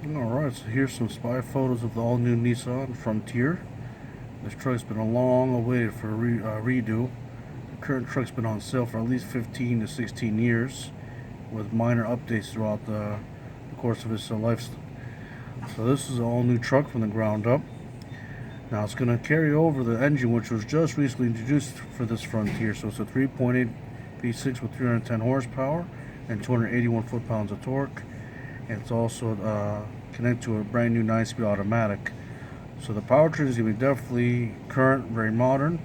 Alright, so here's some spy photos of the all-new Nissan Frontier. This truck's been a long awaited for a redo. The current truck's been on sale for at least 15 to 16 years, with minor updates throughout the course of its life. So this is an all-new truck from the ground up. Now it's going to carry over the engine which was just recently introduced for this Frontier. So it's a 3.8 V6 with 310 horsepower and 281 foot-pounds of torque. And it's also connected to a brand new 9-speed automatic. So the powertrain is going to be definitely current, very modern,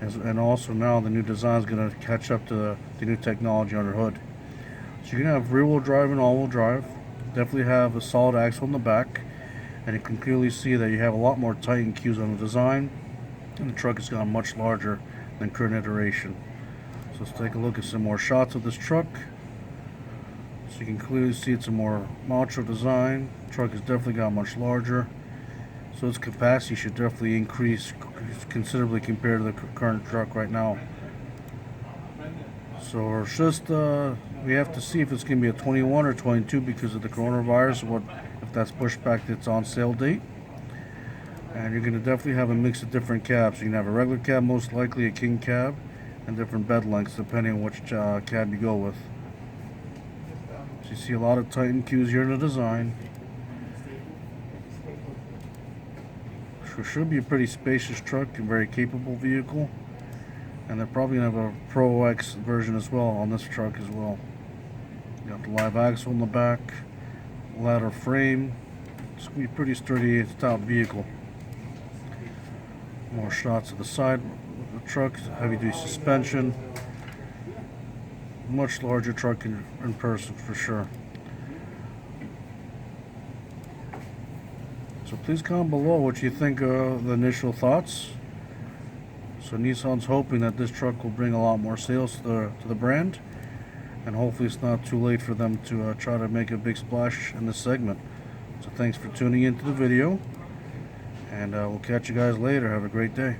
and also now the new design is going to catch up to the new technology under hood. So you're going to have rear-wheel drive and all-wheel drive. Definitely have a solid axle in the back, and you can clearly see that you have a lot more Titan cues on the design, and the truck is gotten much larger than current iteration. So let's take a look at some more shots of this truck. So you can clearly see it's a more macho design. The truck has definitely got much larger, so its capacity should definitely increase considerably compared to the current truck right now. So it's just we have to see if it's going to be a 21 or 22 because of the coronavirus. If that's pushed back to its on sale date? And you're going to definitely have a mix of different cabs. You can have a regular cab, most likely a king cab, and different bed lengths depending on which cab you go with. So you see a lot of Titan cues here in the design. So it should be a pretty spacious truck and very capable vehicle. And they're probably going to have a Pro X version as well on this truck as well. You got the live axle in the back, ladder frame. It's going to be a pretty sturdy stout vehicle. More shots of the side of the truck, heavy duty suspension. Much larger truck in person for sure. So please comment below what you think of the initial thoughts. So Nissan's hoping that this truck will bring a lot more sales to the brand, and hopefully it's not too late for them to try to make a big splash in this segment. So thanks for tuning into the video, and we'll catch you guys later. Have a great day.